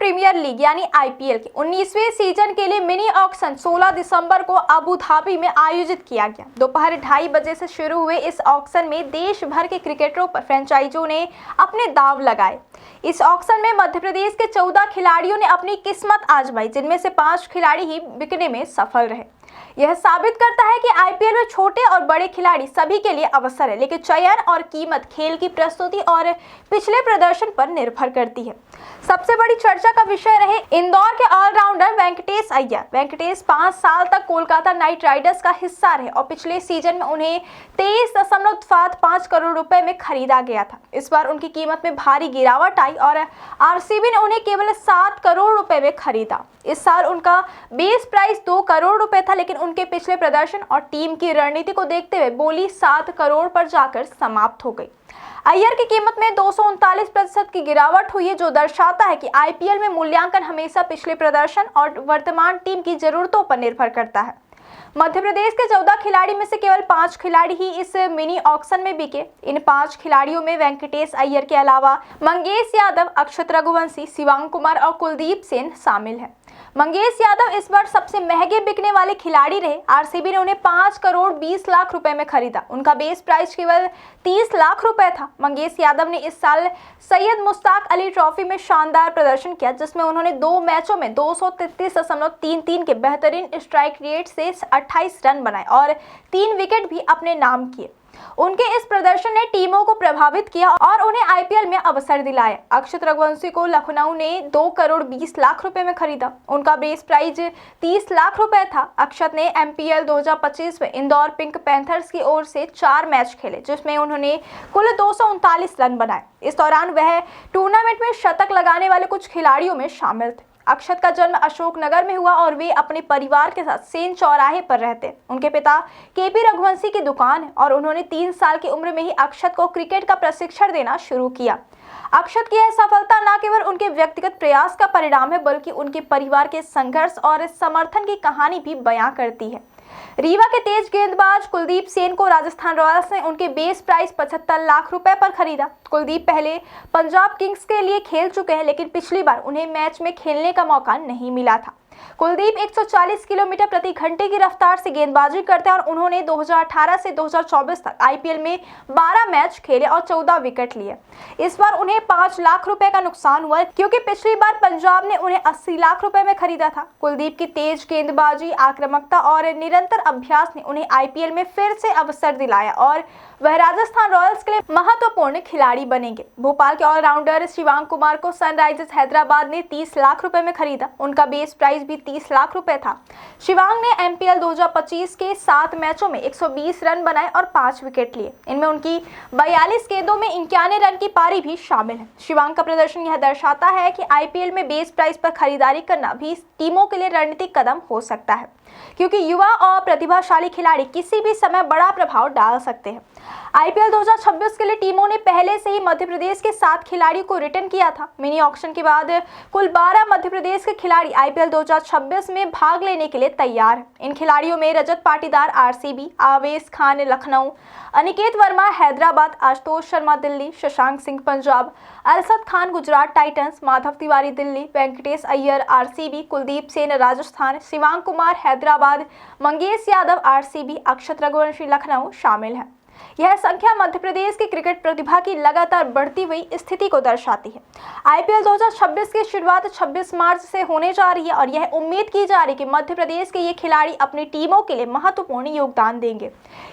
Premiere league यानी IPL के 19वें season के लिए मिनी ऑक्शन 16 दिसंबर को अबू धाबी में आयोजित किया गया। दोपहर 2:30 बजे से शुरू हुए इस ऑक्शन में देश भर के क्रिकेटरों पर फ्रेंचाइजों ने अपने दांव लगाए। इस ऑक्शन में मध्य प्रदेश के 14 खिलाड़ियों ने अपनी किस्मत आजमाई, जिनमें से 5 खिलाड़ी ही बिकने में सफल रहे। यह साबित करता है कि आईपीएल में छोटे और बड़े खिलाड़ी सभी के लिए अवसर है, लेकिन चयन और कीमत खेल की प्रस्तुति और पिछले प्रदर्शन पर निर्भर करती है। सबसे बड़ी चर्चा का विषय रहे इंदौर के ऑलराउंडर वेंकटेश अय्यर। वेंकटेश 5 साल तक कोलकाता नाइट राइडर्स का हिस्सा रहे और पिछले सीजन में उन्हें 23.75 करोड़ रुपए में खरीदा गया था। इस बार उनकी कीमत में भारी गिरावट आई और आरसीबी ने उन्हें केवल 7 करोड़ रुपए में खरीदा। इस साल उनका बेस प्राइस 2 करोड़ रुपए था, लेकिन उनके पिछले प्रदर्शन और टीम की रणनीति को देखते हुए बोली 7 करोड़ पर जाकर समाप्त हो गई। अय्यर की कीमत में 239% की गिरावट हुई है, जो दर्शाता है कि आईपीएल में मूल्यांकन हमेशा पिछले प्रदर्शन और वर्तमान टीम की जरूरतों पर निर्भर करता है। मध्य प्रदेश के 14 खिलाड़ी में से केवल 5 खिलाड़ी ही इस मिनी ऑक्शन में बिके। इन 5 खिलाड़ियों में वेंकटेश अय्यर के अलावा मंगेश यादव, अक्षत रघुवंशी, शिवांग कुमार और कुलदीप सेन शामिल है। मंगेश यादव इस बार सबसे महंगे बिकने वाले खिलाड़ी रहे। आरसीबी ने उन्हें 5 करोड़ 20 लाख रुपए में खरीदा। उनका बेस प्राइस केवल 30 लाख रुपए था। मंगेश यादव ने इस साल सैयद मुश्ताक अली ट्रॉफी में शानदार प्रदर्शन किया, जिसमें उन्होंने 2 मैचों में 233.33 के बेहतरीन स्ट्राइक रेट से 28 रन बनाए और 3 विकेट भी अपने नाम किए। उनके इस प्रदर्शन ने टीमों को प्रभावित किया और उन्हें आईपीएल में अवसर दिलाए। अक्षत रघुवंशी को लखनऊ ने 2 करोड़ 20 लाख रुपए में खरीदा। उनका बेस प्राइस 30 लाख रुपए था। अक्षत ने एमपीएल 2025 में इंदौर पिंक पैंथर्स की ओर से 4 मैच खेले, जिसमें उन्होंने कुल 239 रन बनाए। इस दौरान वह टूर्नामेंट में शतक लगाने वाले कुछ खिलाड़ियों में शामिल थे। अक्षत का जन्म अशोकनगर में हुआ और वे अपने परिवार के साथ सेन चौराहे पर रहते। उनके पिता केपी रघुवंशी की दुकान है और उन्होंने 3 साल की उम्र में ही अक्षत को क्रिकेट का प्रशिक्षण देना शुरू किया। अक्षत की यह सफलता न केवल उनके व्यक्तिगत प्रयास का परिणाम है, बल्कि उनके परिवार के संघर्ष और समर्थन की कहानी भी बयां करती है। रीवा के तेज गेंदबाज कुलदीप सेन को राजस्थान रॉयल्स ने उनके बेस प्राइस 75 लाख रुपए पर खरीदा। कुलदीप पहले पंजाब किंग्स के लिए खेल चुके हैं, लेकिन पिछली बार उन्हें मैच में खेलने का मौका नहीं मिला था। कुलदीप 140 किलोमीटर प्रति घंटे की रफ्तार से गेंदबाजी करते हैं और उन्होंने 2018 से 2024 तक आईपीएल में 12 मैच खेले और 14 विकेट लिए। इस बार उन्हें 5 लाख रुपए का नुकसान हुआ, क्योंकि पिछली बार पंजाब ने उन्हें 80 लाख रुपए में खरीदा था। कुलदीप की तेज गेंदबाजी, आक्रामकता और निरंतर अभ्यास ने उन्हें आईपीएल में फिर से अवसर दिलाया और वह राजस्थान रॉयल्स के लिए महत्वपूर्ण खिलाड़ी बनेंगे। भोपाल के ऑलराउंडर शिवांग कुमार को सनराइजर्स हैदराबाद ने 30 लाख रुपए में खरीदा। उनका बेस प्राइस भी 30 लाख रुपए था। शिवांग ने एमपीएल 2025 के 7 मैचों में 120 रन बनाए और 5 विकेट लिए। इनमें उनकी 42 गेंदों में 51 रन की पारी भी शामिल है। शिवांग का प्रदर्शन यह दर्शाता है कि आईपीएल में बेस प्राइस पर खरीदारी करना भी टीमों के लिए रणनीतिक कदम हो सकता है, क्योंकि युवा और प्रतिभाशाली खिलाड़ी किसी भी समय बड़ा प्रभाव डाल सकते हैं। आईपीएल 2026 के लिए टीमों ने पहले से ही मध्य प्रदेश के 7 खिलाड़ियों को रिटर्न किया था। मिनी ऑक्शन के बाद कुल 12 मध्य प्रदेश के खिलाड़ी आईपीएल 2026 में भाग लेने के लिए तैयार हैं। इन खिलाड़ियों में रजत Patidar RCB, Avesh Khan Lucknow, Aniket Varma Hyderabad, Ashutosh Sharma Delhi, Shashank Singh Punjab, Arshad Khan Gujarat Titans, Madhav Tiwari Delhi, Venkatesh Iyer RCB, Kuldeep Sen Rajasthan, Shivang Kumar Hyderabad, Mangesh Yadav RCB, Akshat Raghuvanshi Lucknow शामिल हैं। यह संख्या मध्य प्रदेश की क्रिकेट प्रतिभा की लगातार बढ़ती हुई स्थिति को दर्शाती है। आईपीएल 2026 की शुरुआत 26 मार्च से होने जा रही है और यह उम्मीद की जा रही है कि मध्य प्रदेश के ये खिलाड़ी अपनी टीमों के लिए महत्वपूर्ण योगदान देंगे।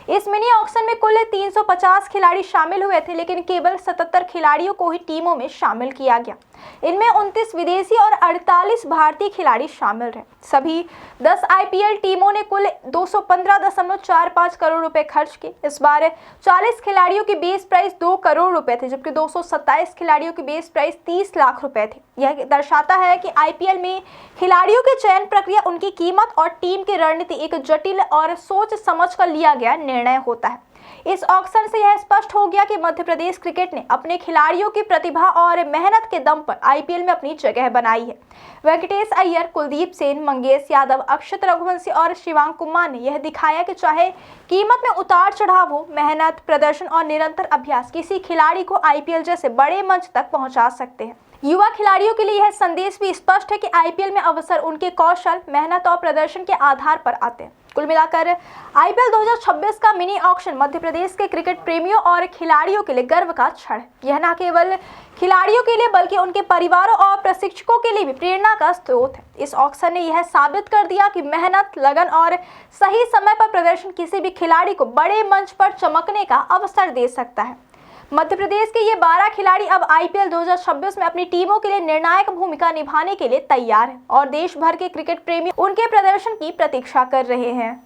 इस मिनी ऑक्शन में कुल 350 खिलाड़ी शामिल हुए थे, लेकिन केवल 77 खिलाड़ियों को ही टीमों में शामिल किया गया। इनमें 29 विदेशी और 48 भारतीय खिलाड़ी शामिल रहे। सभी 10 आईपीएल टीमों ने कुल 215.45 करोड़ रुपए खर्च किए। इस बार 40 खिलाड़ियों की बेस प्राइस 2 करोड़ रुपए थे, जबकि 227 खिलाड़ियों की बेस प्राइस 30 लाख रुपए थे। यह दर्शाता है कि आईपीएल में खिलाड़ियों की चयन प्रक्रिया, उनकी कीमत और टीम की रणनीति एक जटिल और सोच समझ कर लिया गया निर्णय होता है। इस ऑक्शन से यह स्पष्ट हो गया कि मध्य प्रदेश क्रिकेट ने अपने खिलाड़ियों की प्रतिभा और मेहनत के दम पर आईपीएल में अपनी जगह बनाई है। वेंकटेश अय्यर, कुलदीप सेन, मंगेश यादव, अक्षत रघुवंशी और शिवांग कुमार ने यह दिखाया कि चाहे कीमत में उतार चढ़ाव हो, मेहनत, प्रदर्शन और निरंतर अभ्यास किसी खिलाड़ी को आईपीएल जैसे बड़े मंच तक पहुंचा सकते हैं। युवा खिलाड़ियों के लिए यह संदेश भी स्पष्ट है कि आईपीएल में अवसर उनके कौशल, मेहनत और प्रदर्शन के आधार पर आते हैं। कुल मिलाकर आईपीएल 2026 का मिनी ऑक्शन मध्य प्रदेश के क्रिकेट प्रेमियों और खिलाड़ियों के लिए गर्व का क्षण है। यह न केवल खिलाड़ियों के लिए बल्कि उनके परिवारों और प्रशिक्षकों के लिए भी प्रेरणा का स्रोत है। इस ऑक्शन ने यह साबित कर दिया कि मेहनत, लगन और सही समय पर प्रदर्शन किसी भी खिलाड़ी को बड़े मंच पर चमकने का अवसर दे सकता है। मध्य प्रदेश के ये 12 खिलाड़ी अब आईपीएल 2026 में अपनी टीमों के लिए निर्णायक भूमिका निभाने के लिए तैयार हैं और देश भर के क्रिकेट प्रेमी उनके प्रदर्शन की प्रतीक्षा कर रहे हैं।